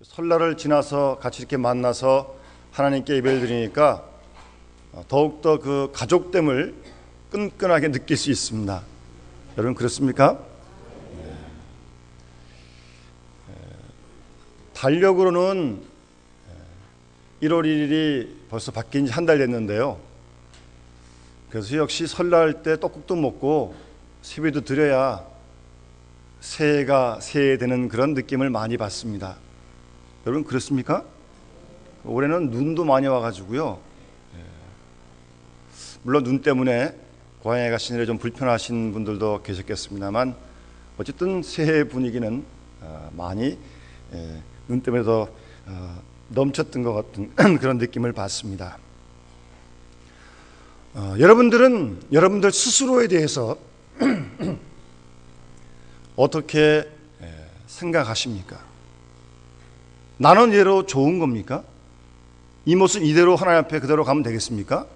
설날을 지나서 같이 이렇게 만나서 하나님께 예배를 드리니까 더욱더 그 가족됨을 끈끈하게 느낄 수 있습니다. 여러분 그렇습니까? 달력으로는 1월 1일이 벌써 바뀐 지 한 달 됐는데요. 그래서 역시 설날 때 떡국도 먹고 세배도 드려야 새해가 새해되는 그런 느낌을 많이 받습니다. 여러분 그렇습니까? 올해는 눈도 많이 와가지고요. 물론 눈 때문에 고향에 가시느라 좀 불편하신 분들도 계셨겠습니다만 어쨌든 새해 분위기는 많이 눈 때문에 더 넘쳤던 것 같은 그런 느낌을 받습니다. 여러분들은 여러분들 스스로에 대해서 어떻게 생각하십니까? 나는 이대로 좋은 겁니까? 이 모습 이대로 하나님 앞에 그대로 가면 되겠습니까?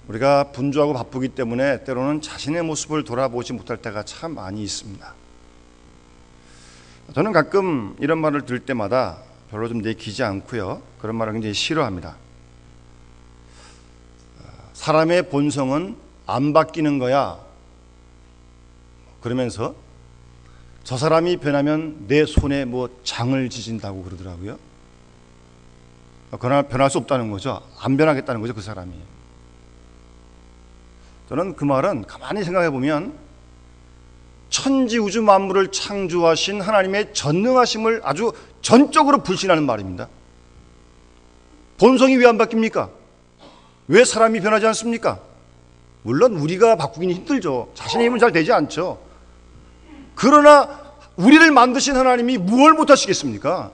우리가 분주하고 바쁘기 때문에 때로는 자신의 모습을 돌아보지 못할 때가 참 많이 있습니다. 저는 가끔 이런 말을 들을 때마다 별로 좀 내키지 않고요. 그런 말을 굉장히 싫어합니다. 사람의 본성은 안 바뀌는 거야. 그러면서 저 사람이 변하면 내 손에 뭐 장을 지진다고 그러더라고요. 그러나 변할 수 없다는 거죠. 안 변하겠다는 거죠, 그 사람이. 저는 그 말은 가만히 생각해 보면 천지우주 만물을 창조하신 하나님의 전능하심을 아주 전적으로 불신하는 말입니다. 본성이 왜 안 바뀝니까? 왜 사람이 변하지 않습니까? 물론 우리가 바꾸기는 힘들죠. 자신의 힘은 잘 되지 않죠. 그러나 우리를 만드신 하나님이 무엇을 못하시겠습니까?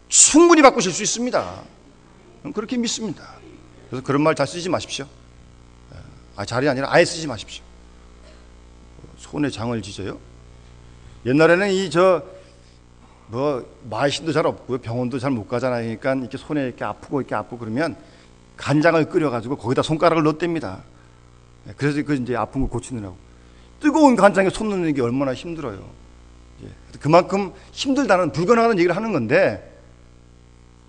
충분히 바꾸실 수 있습니다. 그렇게 믿습니다. 그래서 그런 말 잘 쓰지 마십시오. 잘이 아니라 아예 쓰지 마십시오. 손에 장을 지져요? 옛날에는 마이신도 잘 없고요, 병원도 잘 못 가잖아요. 그러니까 이렇게 손에 이렇게 아프고 그러면 간장을 끓여가지고 거기다 손가락을 넣었답니다. 그래서 그 이제 아픈 거 고치느라고. 뜨거운 간장에 손 넣는 게 얼마나 힘들어요. 그만큼 힘들다는 불가능한 얘기를 하는 건데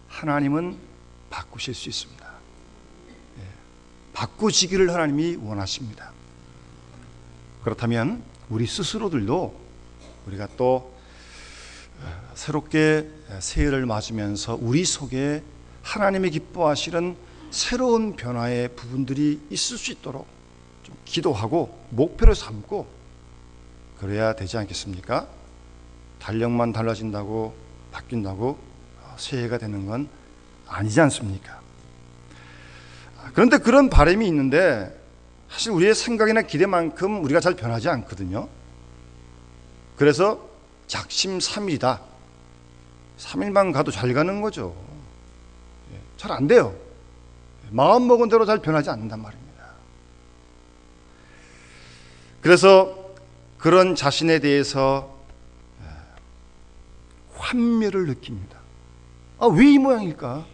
하나님은 바꾸실 수 있습니다. 바꾸시기를 하나님이 원하십니다. 그렇다면 우리 스스로들도 우리가 또 새롭게 새해를 맞으면서 우리 속에 하나님이 기뻐하시는 새로운 변화의 부분들이 있을 수 있도록 좀 기도하고 목표를 삼고 그래야 되지 않겠습니까? 달력만 달라진다고 바뀐다고 새해가 되는 건 아니지 않습니까? 그런데 그런 바람이 있는데 사실 우리의 생각이나 기대만큼 우리가 잘 변하지 않거든요. 그래서 작심 3일이다. 3일만 가도 잘 가는 거죠. 잘 안 돼요. 마음 먹은 대로 잘 변하지 않는단 말입니다. 그래서 그런 자신에 대해서 환멸을 느낍니다. 왜 이 모양일까?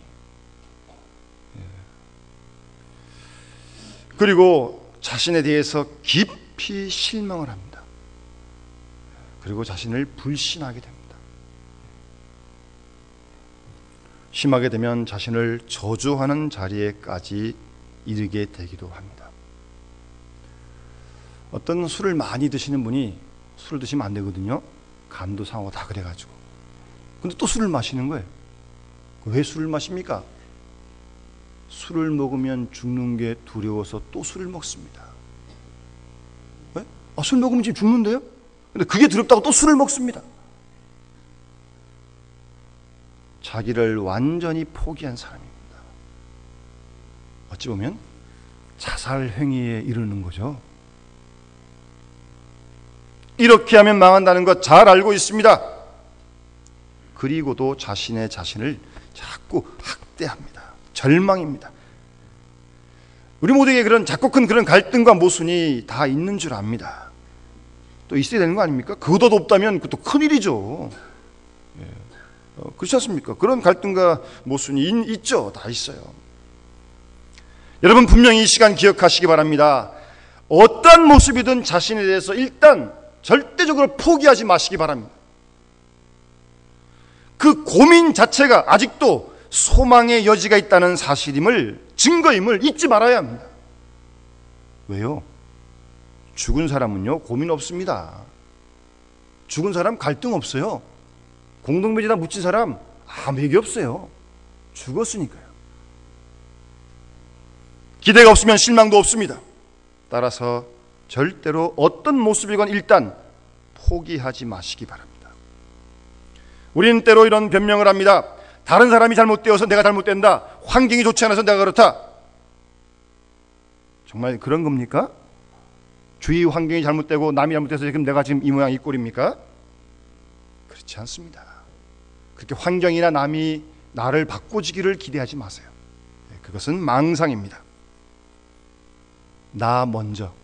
그리고 자신에 대해서 깊이 실망을 합니다. 그리고 자신을 불신하게 됩니다. 심하게 되면 자신을 저주하는 자리에까지 이르게 되기도 합니다. 어떤 술을 많이 드시는 분이 술을 드시면 안 되거든요. 간도 상하고 다 그래가지고. 근데 또 술을 마시는 거예요. 왜 술을 마십니까? 술을 먹으면 죽는 게 두려워서 또 술을 먹습니다. 왜? 술 먹으면 지금 죽는데요? 근데 그게 두렵다고 또 술을 먹습니다. 자기를 완전히 포기한 사람입니다. 어찌 보면 자살 행위에 이르는 거죠. 이렇게 하면 망한다는 것 잘 알고 있습니다. 그리고도 자신의 자신을 자꾸 학대합니다. 절망입니다. 우리 모두에게 그런 작고 큰 그런 갈등과 모순이 다 있는 줄 압니다. 또 있어야 되는 거 아닙니까? 그것도 없다면 그것도 큰일이죠. 그렇지 않습니까? 그런 갈등과 모순이 있죠. 다 있어요. 여러분 분명히 이 시간 기억하시기 바랍니다. 어떤 모습이든 자신에 대해서 일단 절대적으로 포기하지 마시기 바랍니다. 그 고민 자체가 아직도 소망의 여지가 있다는 사실임을, 증거임을 잊지 말아야 합니다. 왜요? 죽은 사람은요, 고민 없습니다. 죽은 사람 갈등 없어요. 공동묘지에다 묻힌 사람 아무 얘기 없어요. 죽었으니까요. 기대가 없으면 실망도 없습니다. 따라서 절대로 어떤 모습이건 일단 포기하지 마시기 바랍니다. 우리는 때로 이런 변명을 합니다. 다른 사람이 잘못되어서 내가 잘못된다. 환경이 좋지 않아서 내가 그렇다. 정말 그런 겁니까? 주위 환경이 잘못되고 남이 잘못돼서 지금 내가 지금 이 모양 이 꼴입니까? 그렇지 않습니다. 그렇게 환경이나 남이 나를 바꿔주기를 기대하지 마세요. 그것은 망상입니다.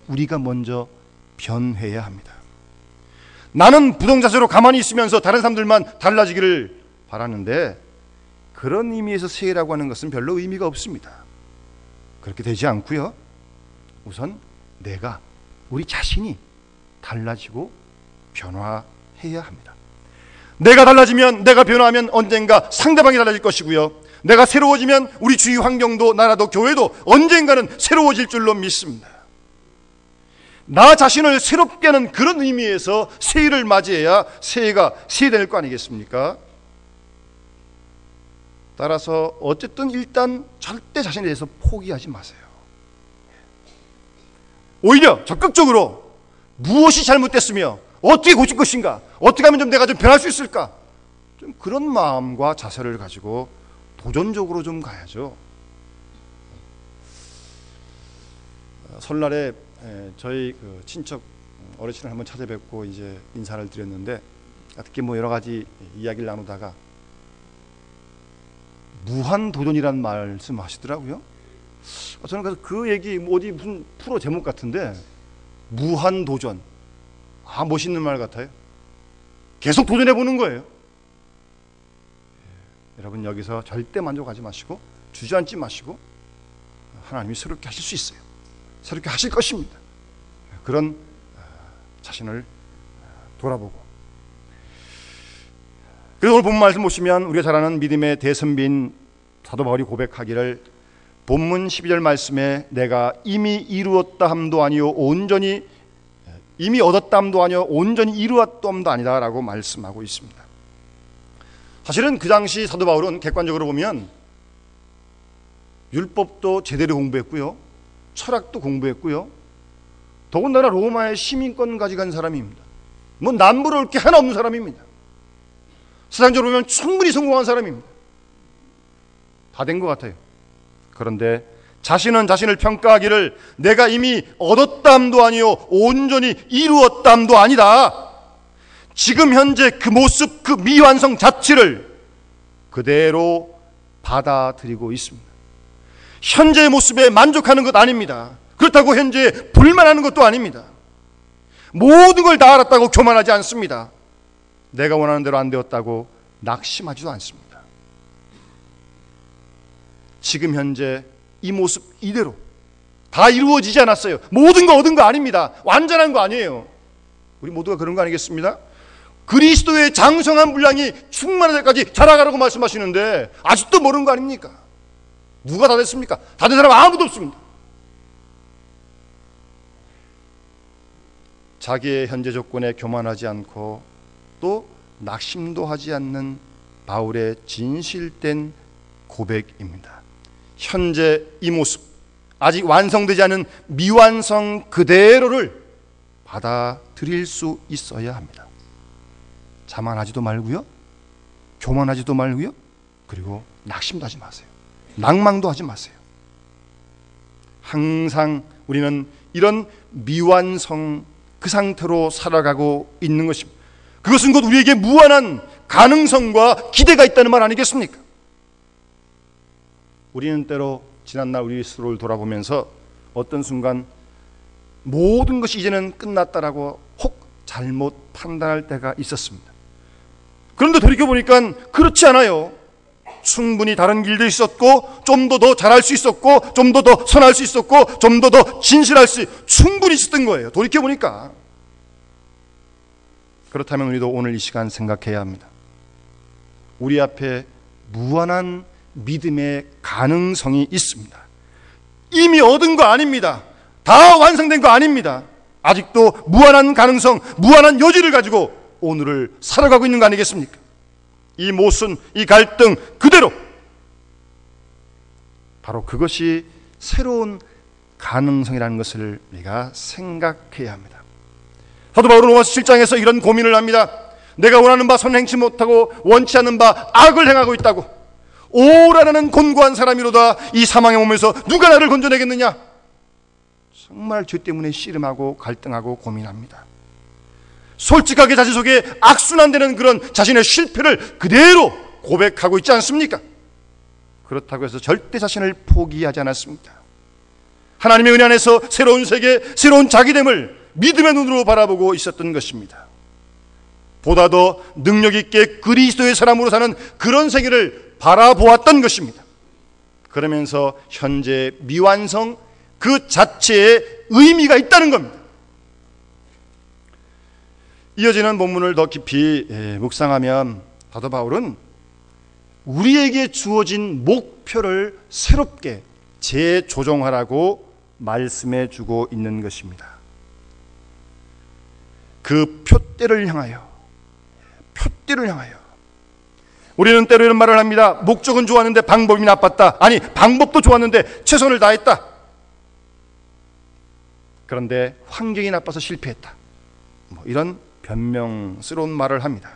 우리가 먼저 변해야 합니다. 나는 부동자세로 가만히 있으면서 다른 사람들만 달라지기를 바라는데, 그런 의미에서 세례라고 하는 것은 별로 의미가 없습니다. 그렇게 되지 않고요, 우선 우리 자신이 달라지고 변화해야 합니다. 내가 달라지면, 내가 변화하면 언젠가 상대방이 달라질 것이고요, 내가 새로워지면 우리 주위 환경도 나라도 교회도 언젠가는 새로워질 줄로 믿습니다. 나 자신을 새롭게 하는 그런 의미에서 새해를 맞이해야 새해가 새해될 거 아니겠습니까? 따라서 어쨌든 일단 절대 자신에 대해서 포기하지 마세요. 오히려 적극적으로 무엇이 잘못됐으며 어떻게 고칠 것인가, 어떻게 하면 내가 좀 변할 수 있을까, 좀 그런 마음과 자세를 가지고 도전적으로 좀 가야죠. 설날에 저희 친척 어르신을 한번 찾아뵙고 이제 인사를 드렸는데, 특히 여러 가지 이야기를 나누다가 무한도전이란 말씀하시더라고요. 저는 그래서 그 얘기 어디 무슨 프로 제목 같은데, 무한도전, 멋있는 말 같아요. 계속 도전해 보는 거예요. 여러분, 여기서 절대 만족하지 마시고 주저앉지 마시고 하나님이 새롭게 하실 수 있어요. 새롭게 하실 것입니다. 그런 자신을 돌아보고, 그래서 오늘 본문 말씀 보시면 우리가 잘 아는 믿음의 대선비인 사도 바울이 고백하기를, 본문 12절 말씀에 내가 이미 이루었다 함도 아니요 온전히 이미 얻었다 함도 아니요 온전히 이루었다 함도 아니다 라고 말씀하고 있습니다. 사실은 그 당시 사도 바울은 객관적으로 보면 율법도 제대로 공부했고요, 철학도 공부했고요, 더군다나 로마의 시민권까지 간 사람입니다. 남부러울 게 하나 없는 사람입니다. 세상적으로 보면 충분히 성공한 사람입니다. 다 된 것 같아요. 그런데 자신은 자신을 평가하기를 내가 이미 얻었담도 아니요 온전히 이루었담도 아니다. 지금 현재 그 모습, 그 미완성 자체를 그대로 받아들이고 있습니다. 현재의 모습에 만족하는 것 아닙니다. 그렇다고 현재에 불만하는 것도 아닙니다. 모든 걸 다 알았다고 교만하지 않습니다. 내가 원하는 대로 안 되었다고 낙심하지도 않습니다. 지금 현재 이 모습 이대로 다 이루어지지 않았어요. 모든 거 얻은 거 아닙니다. 완전한 거 아니에요. 우리 모두가 그런 거 아니겠습니다? 그리스도의 장성한 분량이 충만할 때까지 자라가라고 말씀하시는데 아직도 모르는 거 아닙니까? 누가 다 됐습니까? 다 된 사람 아무도 없습니다. 자기의 현재 조건에 교만하지 않고 또 낙심도 하지 않는 바울의 진실된 고백입니다. 현재 이 모습, 아직 완성되지 않은 미완성 그대로를 받아들일 수 있어야 합니다. 자만하지도 말고요, 교만하지도 말고요, 그리고 낙심도 하지 마세요. 낭망도 하지 마세요. 항상 우리는 이런 미완성 그 상태로 살아가고 있는 것입니다. 그것은 곧 우리에게 무한한 가능성과 기대가 있다는 말 아니겠습니까? 우리는 때로 지난날 우리 스스로를 돌아보면서 어떤 순간 모든 것이 이제는 끝났다라고 혹 잘못 판단할 때가 있었습니다. 그런데 돌이켜보니까 그렇지 않아요. 충분히 다른 길도 있었고, 좀 더 잘할 수 있었고, 좀 더 선할 수 있었고, 좀 더 진실할 수 충분히 있었던 거예요. 돌이켜보니까. 그렇다면 우리도 오늘 이 시간 생각해야 합니다. 우리 앞에 무한한 믿음의 가능성이 있습니다. 이미 얻은 거 아닙니다. 다 완성된 거 아닙니다. 아직도 무한한 가능성, 무한한 여지를 가지고 오늘을 살아가고 있는 거 아니겠습니까? 이 모순, 이 갈등 그대로, 바로 그것이 새로운 가능성이라는 것을 우리가 생각해야 합니다. 사도 바울은 로마서 7장에서 이런 고민을 합니다. 내가 원하는 바 선을 행치 못하고 원치 않는 바 악을 행하고 있다고. 오라라는 곤고한 사람이로다. 이 사망의 몸에서 누가 나를 건져내겠느냐. 정말 죄 때문에 씨름하고 갈등하고 고민합니다. 솔직하게 자신 속에 악순환되는 그런 자신의 실패를 그대로 고백하고 있지 않습니까? 그렇다고 해서 절대 자신을 포기하지 않았습니다. 하나님의 은혜 안에서 새로운 세계, 새로운 자기됨을 믿음의 눈으로 바라보고 있었던 것입니다. 보다 더 능력 있게 그리스도의 사람으로 사는 그런 세계를 바라보았던 것입니다. 그러면서 현재 미완성 그 자체에 의미가 있다는 겁니다. 이어지는 본문을 더 깊이 묵상하면 사도 바울은 우리에게 주어진 목표를 새롭게 재조정하라고 말씀해 주고 있는 것입니다. 그 표대를 향하여, 표대를 향하여. 우리는 때로 이런 말을 합니다. 목적은 좋았는데 방법이 나빴다. 아니, 방법도 좋았는데 최선을 다했다. 그런데 환경이 나빠서 실패했다. 이런 변명스러운 말을 합니다.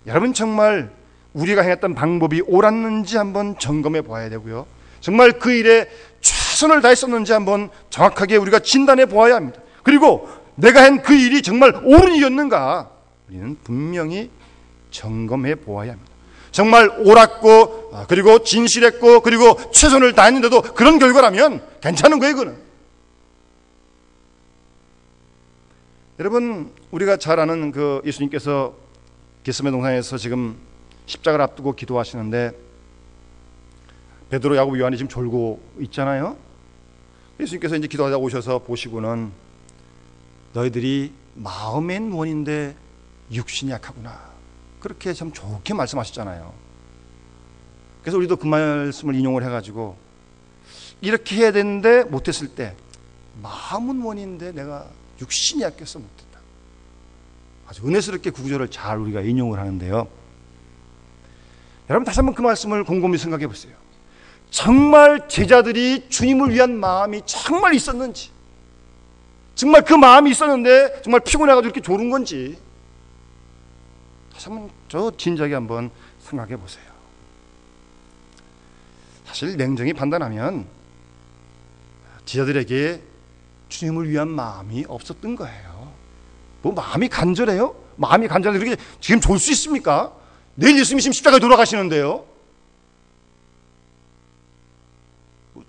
여러분, 정말 우리가 행했던 방법이 옳았는지 한번 점검해 보아야 되고요. 정말 그 일에 최선을 다했었는지 한번 정확하게 우리가 진단해 보아야 합니다. 그리고 내가 한 그 일이 정말 옳은 일이었는가 우리는 분명히 점검해 보아야 합니다. 정말 옳았고 그리고 진실했고 그리고 최선을 다했는데도 그런 결과라면 괜찮은 거예요. 그거는. 여러분, 우리가 잘 아는 그 예수님께서 겟세마네 동산에서 지금 십자가를 앞두고 기도하시는데 베드로, 야고보, 요한이 지금 졸고 있잖아요. 예수님께서 이제 기도하다 오셔서 보시고는 너희들이 마음엔 원인데 육신이 약하구나. 그렇게 참 좋게 말씀하셨잖아요. 그래서 우리도 그 말씀을 인용을 해가지고 이렇게 해야 되는데 못했을 때 마음은 원인데 내가 육신이 약해서 못했다. 아주 은혜스럽게 구절을 잘 우리가 인용을 하는데요. 여러분, 다시 한번 그 말씀을 곰곰이 생각해 보세요. 정말 제자들이 주님을 위한 마음이 정말 있었는지, 정말 그 마음이 있었는데 정말 피곤해가지고 이렇게 졸은 건지 다시 한번 저 진작에 한번 생각해 보세요. 사실 냉정히 판단하면 제자들에게 주님을 위한 마음이 없었던 거예요. 뭐 마음이 간절해요? 마음이 간절해서 그렇게 지금 졸 수 있습니까? 내일 예수님이 지금 십자가에 돌아가시는데요.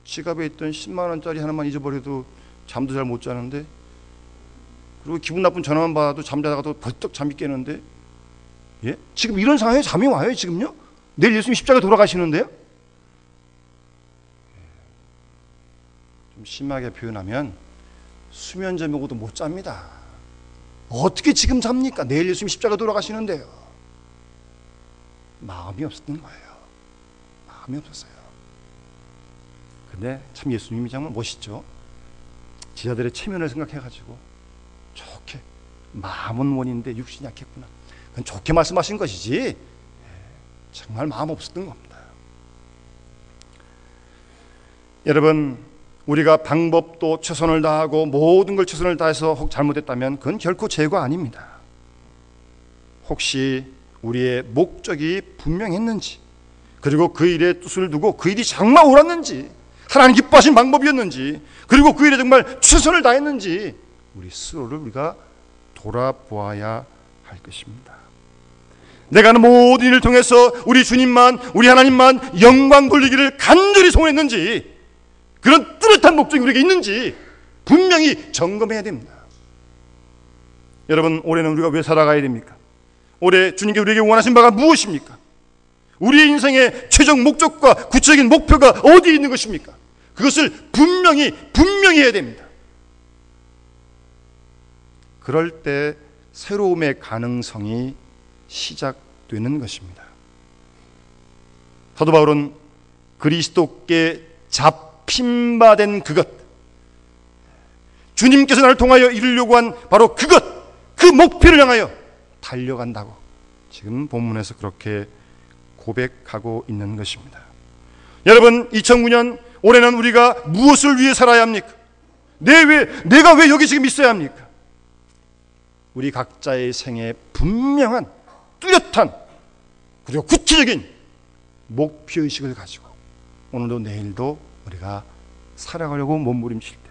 지갑에 있던 10만 원짜리 하나만 잊어버려도 잠도 잘 못 자는데, 그리고 기분 나쁜 전화만 받아도 잠자다가도 벌떡 잠이 깨는데, 예? 지금 이런 상황에 잠이 와요? 지금요? 내일 예수님이 십자가에 돌아가시는데요? 좀 심하게 표현하면 수면 제목으로도 못 잡니다. 어떻게 지금 잡니까? 내일 예수님이 십자가에 돌아가시는데요. 마음이 없었던 거예요. 마음이 없었어요. 근데 참 예수님이 정말 멋있죠. 제자들의 체면을 생각해가지고 좋게, 마음은 원인데 육신이 약했구나. 그건 좋게 말씀하신 것이지 정말 마음 없었던 겁니다. 여러분, 우리가 방법도 최선을 다하고 모든 걸 최선을 다해서 혹 잘못했다면 그건 결코 죄가 아닙니다. 혹시 우리의 목적이 분명했는지, 그리고 그 일에 뜻을 두고 그 일이 정말 옳았는지, 하나님 기뻐하신 방법이었는지, 그리고 그 일에 정말 최선을 다했는지 우리 스스로를 우리가 돌아보아야 할 것입니다. 내가 하는 모든 일을 통해서 우리 주님만, 우리 하나님만 영광 돌리기를 간절히 소원했는지, 그런 뚜렷한 목적이 우리에게 있는지 분명히 점검해야 됩니다. 여러분, 올해는 우리가 왜 살아가야 됩니까? 올해 주님께 우리에게 원하신 바가 무엇입니까? 우리의 인생의 최종 목적과 구체적인 목표가 어디에 있는 것입니까? 그것을 분명히 해야 됩니다. 그럴 때 새로움의 가능성이 시작되는 것입니다. 사도 바울은 그리스도께 잡힌바된 그것, 주님께서 나를 통하여 이루려고 한 바로 그것, 그 목표를 향하여 달려간다고 지금 본문에서 그렇게 고백하고 있는 것입니다. 여러분, 2009년 올해는 우리가 무엇을 위해 살아야 합니까? 내가 왜 여기 지금 있어야 합니까? 우리 각자의 생에 분명한 뚜렷한 그리고 구체적인 목표의식을 가지고 오늘도 내일도 우리가 살아가려고 몸부림칠 때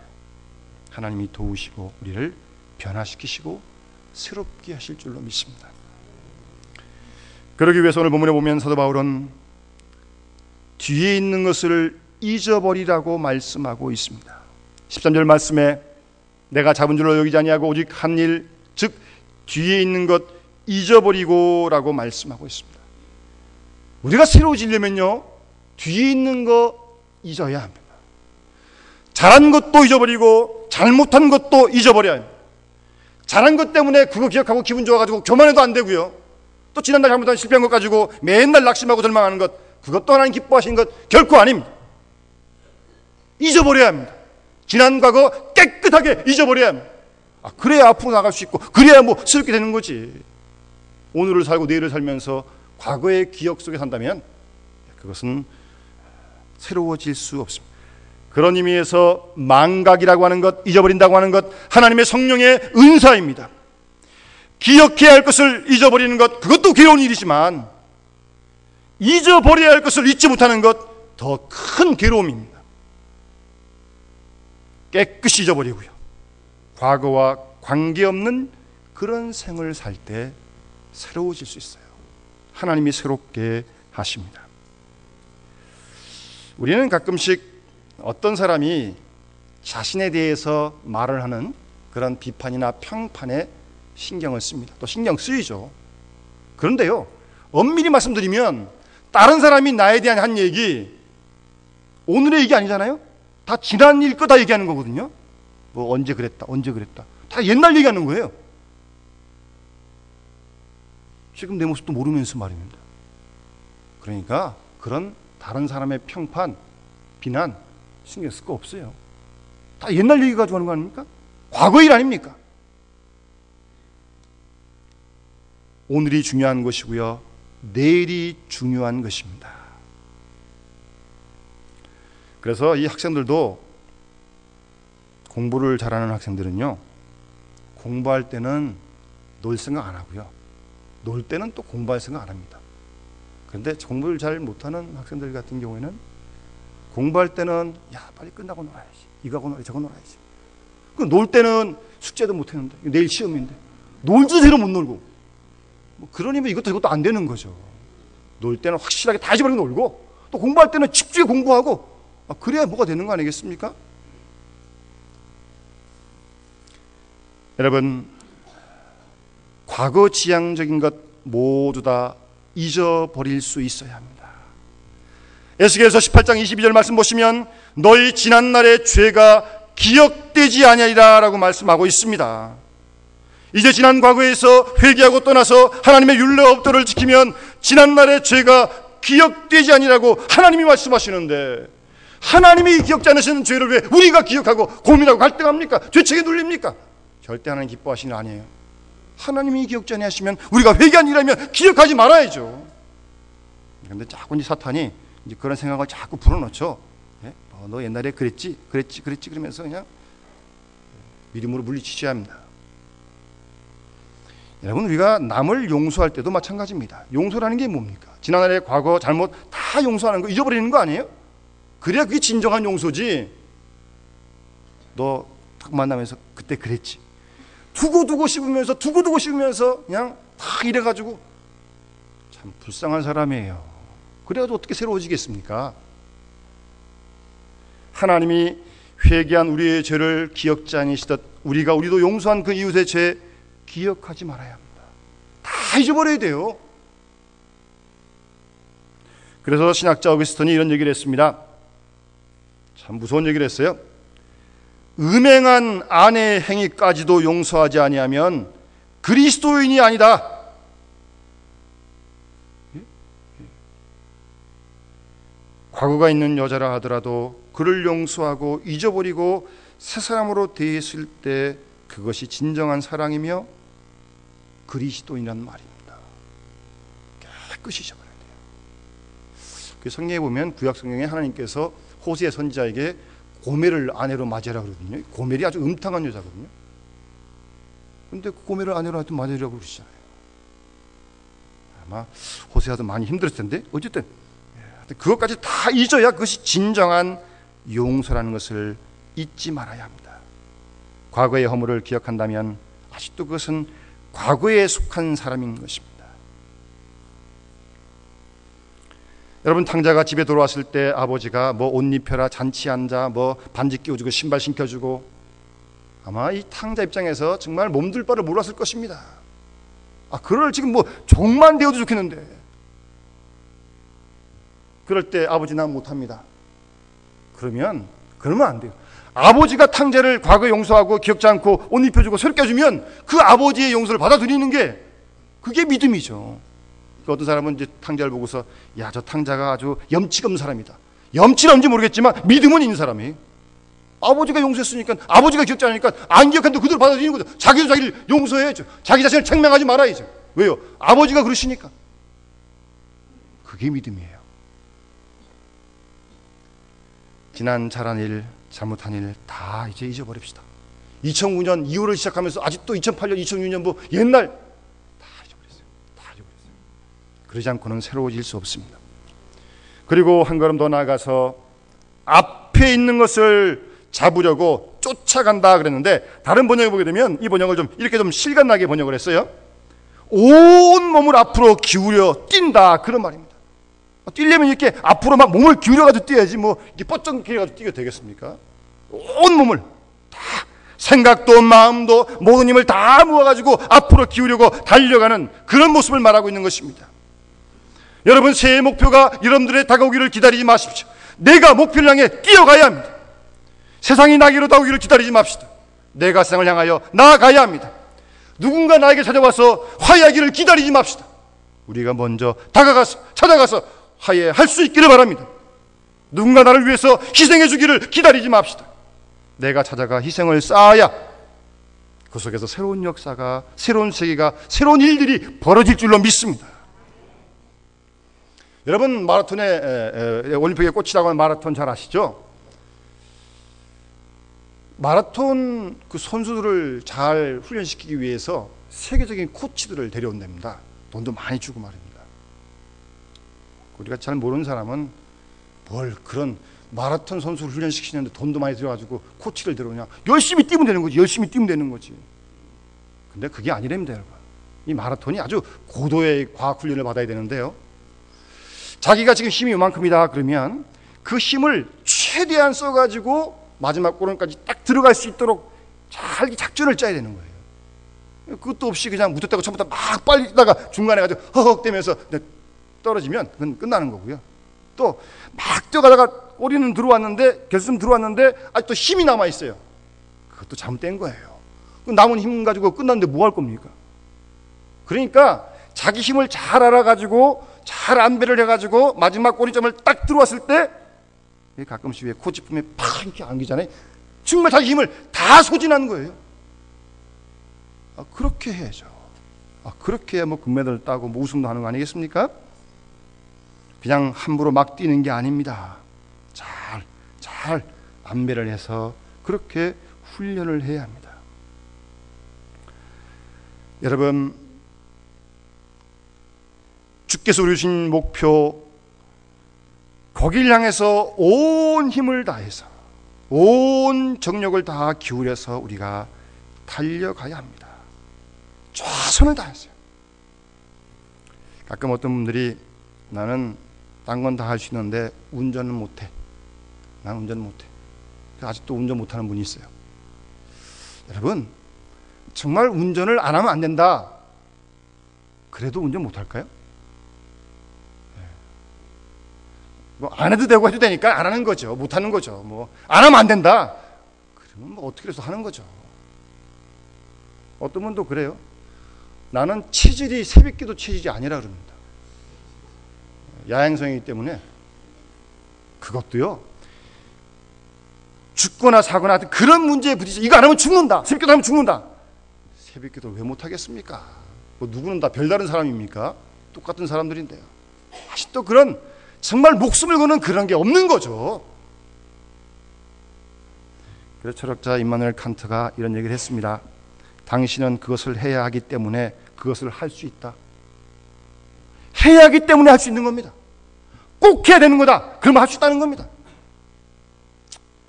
하나님이 도우시고 우리를 변화시키시고 새롭게 하실 줄로 믿습니다. 그러기 위해서 오늘 본문에 보면 사도 바울은 뒤에 있는 것을 잊어버리라고 말씀하고 있습니다. 13절 말씀에 내가 잡은 줄로 여기지 아니하고 오직 한 일, 즉 뒤에 있는 것 잊어버리고 라고 말씀하고 있습니다. 우리가 새로워지려면요, 뒤에 있는 거 잊어야 합니다. 잘한 것도 잊어버리고 잘못한 것도 잊어버려야 합니다. 잘한 것 때문에 그거 기억하고 기분 좋아가지고 교만해도 안 되고요, 또 지난달 잘못한 실패한 것 가지고 맨날 낙심하고 절망하는 것, 그것도 하나님 기뻐하시는 것 결코 아닙니다. 잊어버려야 합니다. 지난 과거 깨끗하게 잊어버려야 합니다. 그래야 앞으로 나갈 수 있고, 그래야 뭐 새롭게 되는 거지. 오늘을 살고 내일을 살면서 과거의 기억 속에 산다면 그것은 새로워질 수 없습니다. 그런 의미에서 망각이라고 하는 것, 잊어버린다고 하는 것, 하나님의 성령의 은사입니다. 기억해야 할 것을 잊어버리는 것, 그것도 괴로운 일이지만 잊어버려야 할 것을 잊지 못하는 것, 더 큰 괴로움입니다. 깨끗이 잊어버리고요, 과거와 관계없는 그런 생을 살 때 새로워질 수 있어요. 하나님이 새롭게 하십니다. 우리는 가끔씩 어떤 사람이 자신에 대해서 말을 하는 그런 비판이나 평판에 신경을 씁니다. 또 신경 쓰이죠. 그런데요, 엄밀히 말씀드리면 다른 사람이 나에 대한 한 얘기, 오늘의 얘기 아니잖아요. 다 지난 일 거 다 얘기하는 거거든요. 뭐 언제 그랬다 다 옛날 얘기하는 거예요. 지금 내 모습도 모르면서 말입니다. 그러니까 그런 다른 사람의 평판, 비난 신경 쓸 거 없어요. 다 옛날 얘기 가지고 하는 거 아닙니까? 과거 일 아닙니까? 오늘이 중요한 것이고요, 내일이 중요한 것입니다. 그래서 이 학생들도, 공부를 잘하는 학생들은요, 공부할 때는 놀 생각 안 하고요, 놀 때는 또 공부할 생각 안 합니다. 그런데 공부를 잘 못하는 학생들 같은 경우에는 공부할 때는 야 빨리 끝나고 놀아야지, 이거 하고 놀아야지, 저거 놀아야지. 놀 때는 숙제도 못했는데 내일 시험인데 놀도 제대로 못 놀고, 뭐 그러니까 이것도 저것도 안 되는 거죠. 놀 때는 확실하게 다 잊어버리고 놀고, 또 공부할 때는 집중해 공부하고, 그래야 뭐가 되는 거 아니겠습니까? 여러분, 과거 지향적인 것 모두 다 잊어버릴 수 있어야 합니다. 에스겔서 18장 22절 말씀 보시면 너희 지난날의 죄가 기억되지 아니하리라 라고 말씀하고 있습니다. 이제 지난 과거에서 회개하고 떠나서 하나님의 율례법도를 지키면 지난날의 죄가 기억되지 아니라고 하나님이 말씀하시는데, 하나님이 기억지 않으시는 죄를 왜 우리가 기억하고 고민하고 갈등합니까? 죄책에 눌립니까? 절대 하나님 기뻐하시는 일 아니에요. 하나님이 기억지 아니하시면 우리가 회개한 일이라면 기억하지 말아야죠. 그런데 자꾸 이제 사탄이 이제 그런 생각을 자꾸 불어넣죠. 너 옛날에 그랬지 그러면서 그냥 믿음으로 물리치셔야 합니다. 여러분, 우리가 남을 용서할 때도 마찬가지입니다. 용서라는 게 뭡니까? 지난날의 과거 잘못 다 용서하는 거, 잊어버리는 거 아니에요? 그래야 그게 진정한 용서지. 너 딱 만나면서 그때 그랬지, 두고두고 씹으면서 그냥 다 이래가지고 참 불쌍한 사람이에요. 그래가지고 어떻게 새로워지겠습니까? 하나님이 회개한 우리의 죄를 기억지 아니시듯 우리도 용서한 그 이웃의 죄 기억하지 말아야 합니다. 다 잊어버려야 돼요. 그래서 신학자 어거스틴이 이런 얘기를 했습니다. 참 무서운 얘기를 했어요. 음행한 아내의 행위까지도 용서하지 아니하면 그리스도인이 아니다. 과거가 있는 여자라 하더라도 그를 용서하고 잊어버리고 새 사람으로 대했을 때 그것이 진정한 사랑이며 그리스도인이란 말입니다. 깨끗이 잊어버려야 돼요. 그 성경에 보면 구약 성경에 하나님께서 호세아 선지자에게 고멜을 아내로 맞이하라 그러거든요. 고멜이 아주 음탕한 여자거든요. 근데 그 고멜을 아내로 하여튼 맞이하라고 그러시잖아요. 아마 호세아도 많이 힘들었을 텐데 어쨌든 그것까지 다 잊어야 그것이 진정한 용서라는 것을 잊지 말아야 합니다. 과거의 허물을 기억한다면 아직도 그것은 과거에 속한 사람인 것입니다. 여러분, 탕자가 집에 돌아왔을 때 아버지가 뭐 옷 입혀라, 잔치 앉아, 뭐 반지 끼워주고 신발 신겨주고, 아마 이 탕자 입장에서 정말 몸둘 바를 몰랐을 것입니다. 그럴 지금 뭐 종만 되어도 좋겠는데, 그럴 때 아버지 난 못합니다. 그러면 안 돼요. 아버지가 탕자를 과거에 용서하고 기억지 않고 옷 입혀주고 새롭게 해주면 그 아버지의 용서를 받아들이는 게 그게 믿음이죠. 어떤 사람은 이제 탕자를 보고서 야, 저 탕자가 아주 염치가 없는 사람이다. 염치는 뭔지 모르겠지만 믿음은 있는 사람이. 아버지가 용서했으니까, 아버지가 기억지 않으니까 안 기억한다고 그대로 받아들이는 거죠. 자기도 자기를 용서해야죠. 자기 자신을 책망하지 말아야죠. 왜요? 아버지가 그러시니까. 그게 믿음이에요. 지난 잘한 일, 잘못한 일 다 이제 잊어버립시다. 2009년 이후를 시작하면서 아직도 2008년, 2006년 뭐 옛날 다 잊어버렸어요. 그러지 않고는 새로워질 수 없습니다. 그리고 한 걸음 더 나아가서 앞에 있는 것을 잡으려고 쫓아간다 그랬는데, 다른 번역을 보게 되면 이 번역을 좀 이렇게 좀 실감나게 번역을 했어요. 온 몸을 앞으로 기울여 뛴다, 그런 말입니다. 뛰려면 이렇게 앞으로 막 몸을 기울여가지고 뛰어야지 뭐 이렇게 뻗쩍 해가지고 뛰어도 되겠습니까? 온 몸을 다, 생각도 마음도 모든 힘을 다 모아가지고 앞으로 기울이고 달려가는 그런 모습을 말하고 있는 것입니다. 여러분, 새해 목표가 여러분들의 다가오기를 기다리지 마십시오. 내가 목표를 향해 뛰어가야 합니다. 세상이 나기로 다가오기를 기다리지 맙시다. 내가 세상을 향하여 나아가야 합니다. 누군가 나에게 찾아와서 화해하기를 기다리지 맙시다. 우리가 먼저 다가가서 찾아가서 화해할 수 있기를 바랍니다. 누군가 나를 위해서 희생해 주기를 기다리지 맙시다. 내가 찾아가 희생을 쌓아야 그 속에서 새로운 역사가, 새로운 세계가, 새로운 일들이 벌어질 줄로 믿습니다. 여러분, 마라톤에 올림픽의 꽃이라고 하는 마라톤 잘 아시죠? 마라톤 그 선수들을 잘 훈련시키기 위해서 세계적인 코치들을 데려온답니다. 돈도 많이 주고 말입니다. 우리가 잘 모르는 사람은 뭘 그런 마라톤 선수를 훈련시키는데 돈도 많이 들여가지고 코치를 데려오냐, 열심히 뛰면 되는 거지. 열심히 뛰면 되는 거지. 근데 그게 아니랍니다, 여러분. 이 마라톤이 아주 고도의 과학 훈련을 받아야 되는데요, 자기가 지금 힘이 이만큼이다 그러면 그 힘을 최대한 써가지고 마지막 골원까지 딱 들어갈 수 있도록 잘 작전을 짜야 되는 거예요. 그것도 없이 그냥 무턱대고 처음부터 막 빨리 뛰다가 중간에 가지고 허헉대면서 떨어지면 그건 끝나는 거고요. 또 막 뛰어가다가 꼬리는 들어왔는데, 결승 들어왔는데 아직도 힘이 남아있어요. 그것도 잘못된 거예요. 그 남은 힘 가지고 끝났는데 뭐 할 겁니까? 그러니까 자기 힘을 잘 알아가지고 잘 안배를 해가지고 마지막 꼬리점을 딱 들어왔을 때, 가끔씩 왜 코치품에 팍 이렇게 안기잖아요. 정말 자기 힘을 다 소진하는 거예요. 그렇게 해야죠. 그렇게 해야 뭐 금메달을 따고 뭐 우승도 하는 거 아니겠습니까? 그냥 함부로 막 뛰는 게 아닙니다. 잘 안배를 해서 그렇게 훈련을 해야 합니다. 여러분, 주께서 우리 주신 목표, 거기를 향해서 온 힘을 다해서, 온 정력을 다 기울여서 우리가 달려가야 합니다. 최선을 다해서요. 가끔 어떤 분들이 나는 딴 건 다 할 수 있는데 운전은 못해. 난 운전 못해. 아직도 운전 못하는 분이 있어요. 여러분, 정말 운전을 안 하면 안 된다, 그래도 운전 못할까요? 뭐 안 해도 되고 해도 되니까 안 하는 거죠. 못 하는 거죠. 뭐 안 하면 안 된다, 그러면 뭐 어떻게 해서 하는 거죠. 어떤 분도 그래요. 나는 체질이 새벽기도 체질이 아니라 그럽니다. 야행성이기 때문에 그것도요, 죽거나 사거나 그런 문제에 부딪혀 이거 안 하면 죽는다, 새벽기도 하면 죽는다. 새벽기도 왜 못하겠습니까? 뭐 누구는 다 별다른 사람입니까? 똑같은 사람들인데요. 아직도 그런 정말 목숨을 거는 그런 게 없는 거죠. 그래서 철학자 임마누엘 칸트가 이런 얘기를 했습니다. 당신은 그것을 해야 하기 때문에 그것을 할 수 있다. 해야 하기 때문에 할 수 있는 겁니다. 꼭 해야 되는 거다. 그러면 할 수 있다는 겁니다.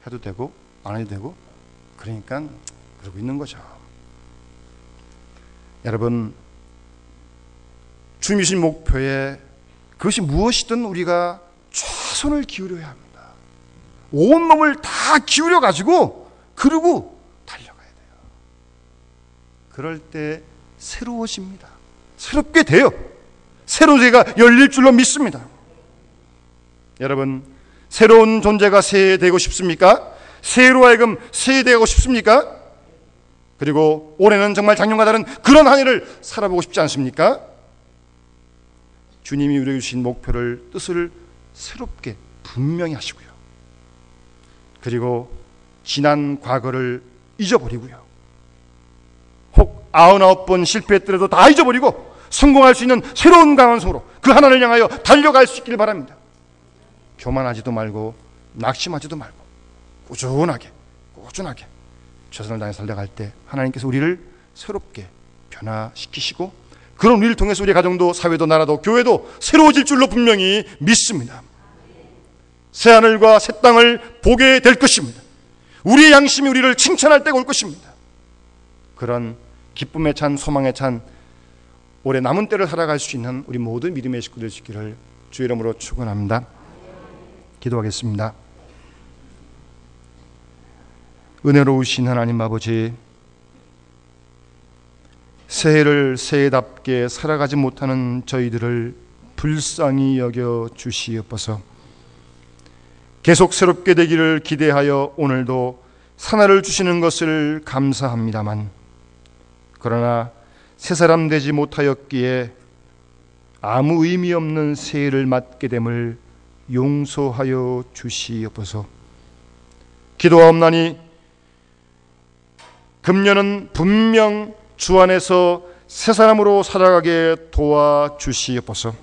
해도 되고 안 해도 되고, 그러니까 그러고 있는 거죠. 여러분, 주님이 주신 목표에 그것이 무엇이든 우리가 최선을 기울여야 합니다. 온 몸을 다 기울여 가지고 그러고 달려가야 돼요. 그럴 때 새로워집니다. 새롭게 돼요. 새로운 세계가 열릴 줄로 믿습니다. 여러분, 새로운 존재가 새되고 싶습니까? 새로 하여금 새되고 싶습니까? 그리고 올해는 정말 작년과 다른 그런 한 해를 살아보고 싶지 않습니까? 주님이 우리에게 주신 목표를, 뜻을 새롭게 분명히 하시고요. 그리고 지난 과거를 잊어버리고요. 혹 99번 실패했더라도 다 잊어버리고 성공할 수 있는 새로운 강한성으로 그 하나를 향하여 달려갈 수 있길 바랍니다. 교만하지도 말고 낙심하지도 말고 꾸준하게 최선을 다해 살려갈 때 하나님께서 우리를 새롭게 변화시키시고, 그런 우리를 통해서 우리 가정도 사회도 나라도 교회도 새로워질 줄로 분명히 믿습니다. 새하늘과 새 땅을 보게 될 것입니다. 우리의 양심이 우리를 칭찬할 때가 올 것입니다. 그런 기쁨에 찬, 소망에 찬 올해 남은 때를 살아갈 수 있는 우리 모든 믿음의 식구들 되시기를 주의 이름으로 축원합니다. 기도하겠습니다. 은혜로우신 하나님 아버지, 새해를 새해답게 살아가지 못하는 저희들을 불쌍히 여겨 주시옵소서. 계속 새롭게 되기를 기대하여 오늘도 사나를 주시는 것을 감사합니다만, 그러나 새 사람 되지 못하였기에 아무 의미 없는 새해를 맞게 됨을 용서하여 주시옵소서. 기도하옵나니 금년은 분명 주 안에서 새 사람으로 살아가게 도와주시옵소서.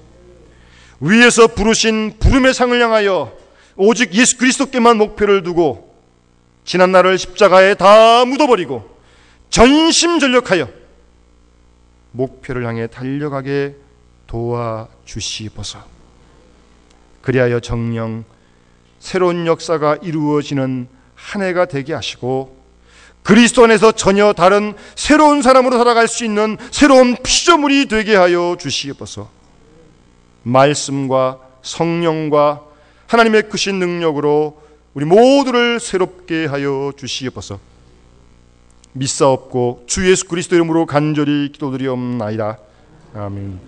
위에서 부르신 부름의 상을 향하여 오직 예수 그리스도께만 목표를 두고 지난 날을 십자가에 다 묻어버리고 전심전력하여 목표를 향해 달려가게 도와주시옵소서. 그리하여 정녕 새로운 역사가 이루어지는 한 해가 되게 하시고, 그리스도 안에서 전혀 다른 새로운 사람으로 살아갈 수 있는 새로운 피조물이 되게 하여 주시옵소서. 말씀과 성령과 하나님의 크신 능력으로 우리 모두를 새롭게 하여 주시옵소서. 믿사옵고 주 예수 그리스도 이름으로 간절히 기도드리옵나이다. 아멘.